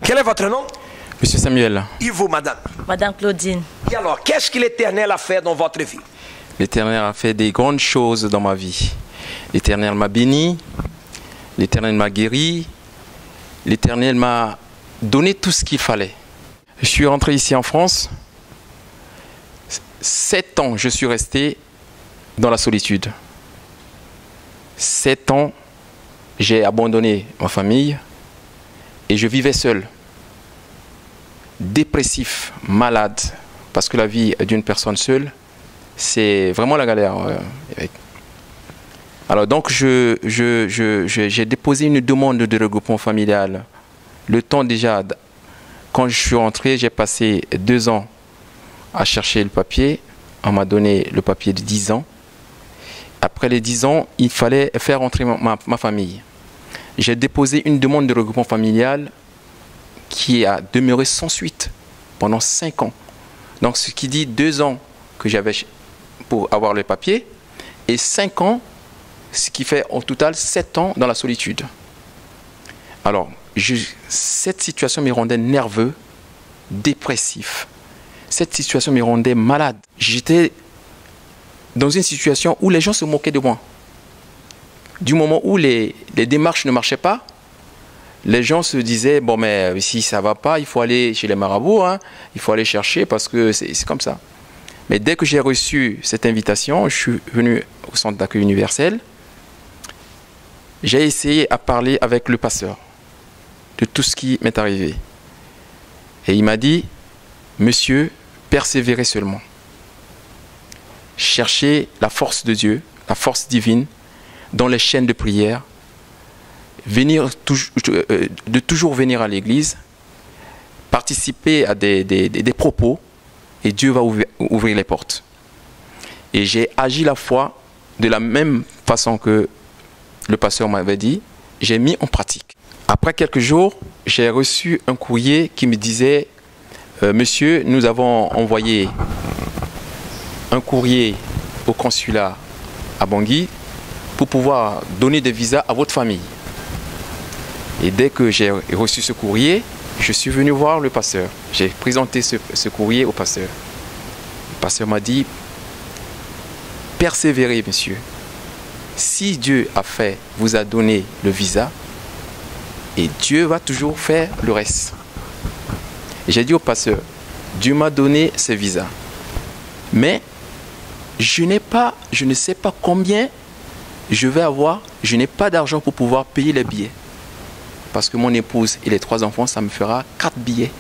Quel est votre nom? Monsieur Samuel. Et vous, madame? Madame Claudine. Et alors, qu'est-ce que l'Éternel a fait dans votre vie? L'Éternel a fait des grandes choses dans ma vie. L'Éternel m'a béni, l'Éternel m'a guéri, l'Éternel m'a donné tout ce qu'il fallait. Je suis rentré ici en France. 7 ans, je suis resté dans la solitude. 7 ans, j'ai abandonné ma famille et je vivais seul. Dépressif, malade, parce que la vie d'une personne seule, c'est vraiment la galère. Alors donc, j'ai déposé une demande de regroupement familial. Le temps déjà, quand je suis rentré, j'ai passé 2 ans à chercher le papier. On m'a donné le papier de 10 ans. Après les 10 ans, il fallait faire entrer ma famille. J'ai déposé une demande de regroupement familial qui a demeuré sans suite pendant 5 ans. Donc ce qui dit 2 ans que j'avais pour avoir le papier et 5 ans, ce qui fait au total 7 ans dans la solitude. Alors, cette situation me rendait nerveux, dépressif. Cette situation me rendait malade. J'étais dans une situation où les gens se moquaient de moi. Du moment où les démarches ne marchaient pas, les gens se disaient, bon mais si ça ne va pas, il faut aller chez les marabouts, hein, il faut aller chercher parce que c'est comme ça. Mais dès que j'ai reçu cette invitation, je suis venu au centre d'accueil universel. J'ai essayé à parler avec le pasteur de tout ce qui m'est arrivé. Et il m'a dit, monsieur, persévérez seulement. Cherchez la force de Dieu, la force divine, dans les chaînes de prière. De toujours venir à l'église, participer à des propos, et Dieu va ouvrir les portes. Et j'ai agi la foi de la même façon que le pasteur m'avait dit, j'ai mis en pratique. Après quelques jours, j'ai reçu un courrier qui me disait monsieur, nous avons envoyé un courrier au consulat à Bangui pour pouvoir donner des visas à votre famille. Et dès que j'ai reçu ce courrier, je suis venu voir le pasteur. J'ai présenté ce courrier au pasteur. Le pasteur m'a dit, persévérez, monsieur. Si Dieu vous a donné le visa, et Dieu va toujours faire le reste. Et j'ai dit au pasteur, Dieu m'a donné ce visa. Mais je ne sais pas combien je vais avoir. Je n'ai pas d'argent pour pouvoir payer les billets. Parce que mon épouse et les 3 enfants, ça me fera 4 billets.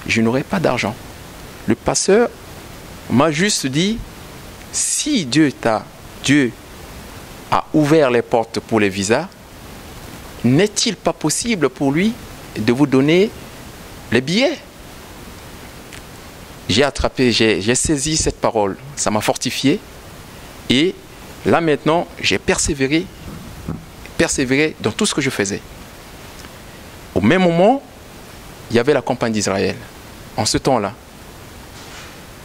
Je n'aurai pas d'argent. Le pasteur m'a juste dit, si Dieu a ouvert les portes pour les visas, n'est-il pas possible pour lui de vous donner les billets? J'ai saisi cette parole, ça m'a fortifié. Et là maintenant, j'ai persévéré dans tout ce que je faisais. Au même moment, il y avait la campagne d'Israël. En ce temps-là,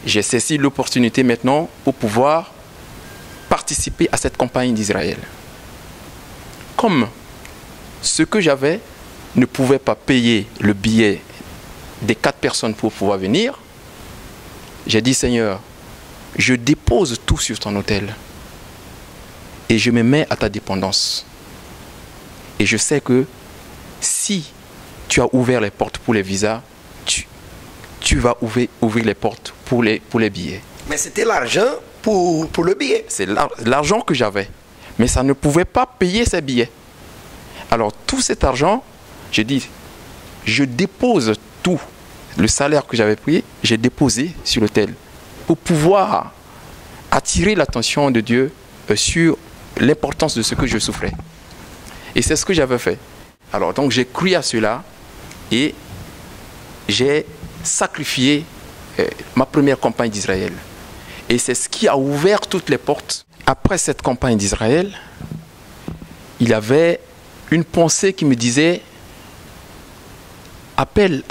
j'ai saisi l'opportunité maintenant pour pouvoir participer à cette campagne d'Israël. Comme ce que j'avais ne pouvait pas payer le billet des 4 personnes pour pouvoir venir, j'ai dit, Seigneur, je dépose tout sur ton autel et je me mets à ta dépendance. Et je sais que si tu as ouvert les portes pour les visas, tu vas ouvrir les portes pour les billets. Mais c'était l'argent pour le billet. C'est l'argent que j'avais. Mais ça ne pouvait pas payer ces billets. Alors tout cet argent, j'ai dit, je dépose tout. Le salaire que j'avais pris, j'ai déposé sur l'autel pour pouvoir attirer l'attention de Dieu sur l'importance de ce que je souffrais. Et c'est ce que j'avais fait. Alors donc j'ai cru à cela et j'ai sacrifié ma première campagne d'Israël. Et c'est ce qui a ouvert toutes les portes. Après cette campagne d'Israël, il y avait une pensée qui me disait, appelle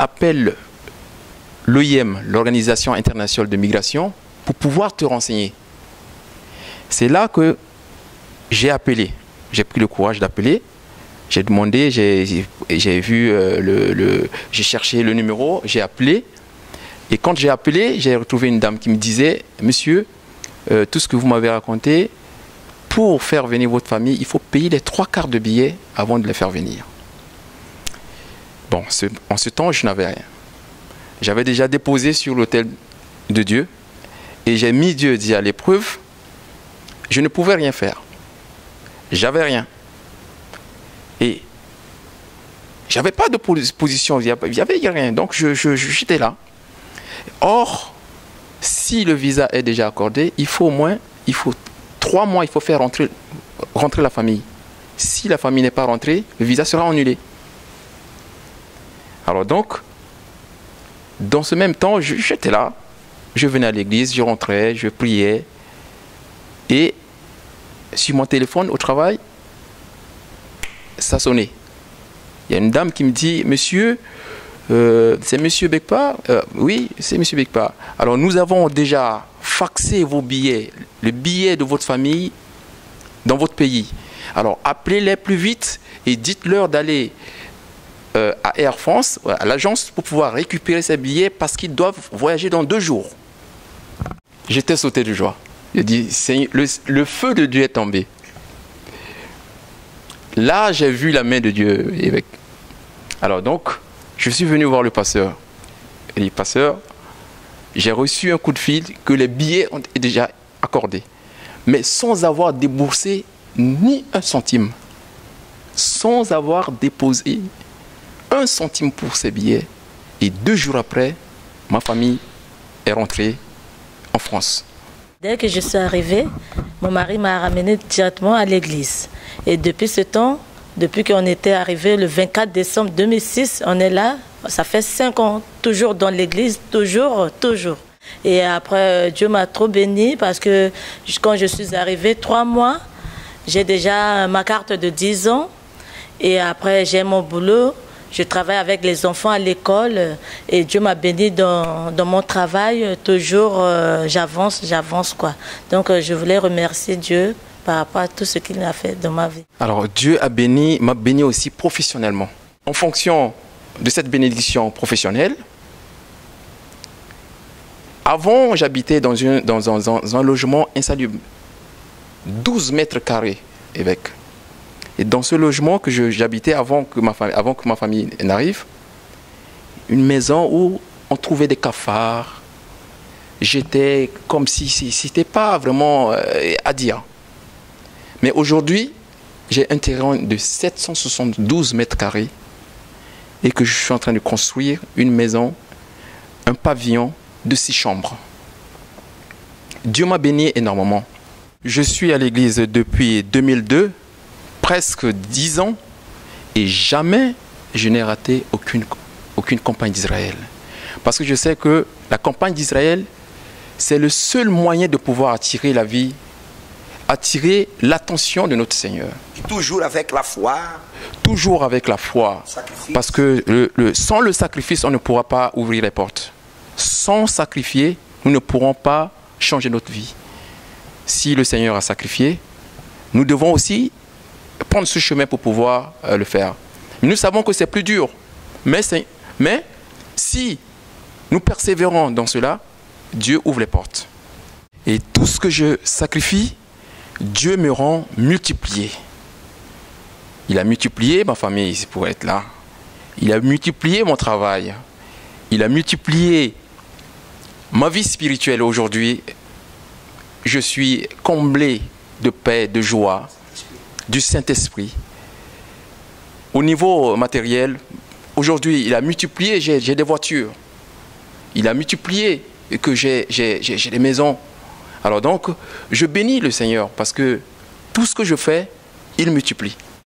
l'OIM, l'Organisation internationale de migration, pour pouvoir te renseigner. C'est là que j'ai appelé, j'ai pris le courage d'appeler J'ai demandé, j'ai vu, j'ai cherché le numéro, j'ai appelé. Et quand j'ai appelé, j'ai retrouvé une dame qui me disait, monsieur, tout ce que vous m'avez raconté, pour faire venir votre famille, il faut payer les 3/4 de billets avant de les faire venir. Bon, en ce temps, je n'avais rien. J'avais déjà déposé sur l'autel de Dieu et j'ai mis Dieu à l'épreuve. Je ne pouvais rien faire. J'avais rien. Et j'avais pas de position, il n'y avait rien. Donc j'étais là. Or, si le visa est déjà accordé, il faut 3 mois, il faut faire rentrer la famille. Si la famille n'est pas rentrée, le visa sera annulé. Alors donc, dans ce même temps, j'étais là. Je venais à l'église, je rentrais, je priais. Et sur mon téléphone au travail, ça sonnait. Il y a une dame qui me dit, monsieur, c'est monsieur Bekpa? Oui, c'est monsieur Bekpa. Alors nous avons déjà faxé vos billets, le billet de votre famille dans votre pays. Alors appelez-les plus vite et dites-leur d'aller à Air France, à l'agence, pour pouvoir récupérer ces billets parce qu'ils doivent voyager dans 2 jours. J'étais sauté de joie. J'ai dit, le feu de Dieu est tombé. Là, j'ai vu la main de Dieu. Alors donc, je suis venu voir le pasteur. Et le pasteur, j'ai reçu un coup de fil que les billets ont été déjà accordés. Mais sans avoir déboursé ni un centime. Sans avoir déposé 1 centime pour ces billets. Et 2 jours après, ma famille est rentrée en France. Dès que je suis arrivée, mon mari m'a ramenée directement à l'église. Et depuis ce temps, depuis qu'on était arrivé le 24 décembre 2006, on est là. Ça fait 5 ans, toujours dans l'église, toujours. Et après, Dieu m'a trop béni parce que quand je suis arrivée, 3 mois, j'ai déjà ma carte de 10 ans. Et après, j'ai mon boulot. Je travaille avec les enfants à l'école et Dieu m'a béni dans mon travail. Toujours, j'avance quoi. Donc, je voulais remercier Dieu par rapport à tout ce qu'il a fait dans ma vie. Alors, Dieu m'a béni aussi professionnellement. En fonction de cette bénédiction professionnelle, avant, j'habitais dans un logement insalubre, 12 mètres carrés, évêque. Et dans ce logement que j'habitais avant que ma famille n'arrive, une maison où on trouvait des cafards. J'étais comme si c'était pas vraiment à dire. Mais aujourd'hui, j'ai un terrain de 772 mètres carrés et que je suis en train de construire une maison, un pavillon de 6 chambres. Dieu m'a béni énormément. Je suis à l'église depuis 2002. Presque 10 ans et jamais je n'ai raté aucune campagne d'Israël. Parce que je sais que la campagne d'Israël, c'est le seul moyen de pouvoir attirer la vie, attirer l'attention de notre Seigneur. Toujours avec la foi. Toujours avec la foi. Sacrifice. Parce que sans le sacrifice, on ne pourra pas ouvrir les portes. Sans sacrifier, nous ne pourrons pas changer notre vie. Si le Seigneur a sacrifié, nous devons aussi prendre ce chemin pour pouvoir le faire. Nous savons que c'est plus dur. Mais si nous persévérons dans cela, Dieu ouvre les portes. Et tout ce que je sacrifie, Dieu me rend multiplié. Il a multiplié ma famille pour être là. Il a multiplié mon travail. Il a multiplié ma vie spirituelle aujourd'hui. Je suis comblé de paix, de joie, du Saint-Esprit. Au niveau matériel, aujourd'hui, il a multiplié, j'ai des voitures. Il a multiplié que j'ai des maisons. Alors donc, je bénis le Seigneur parce que tout ce que je fais, il multiplie.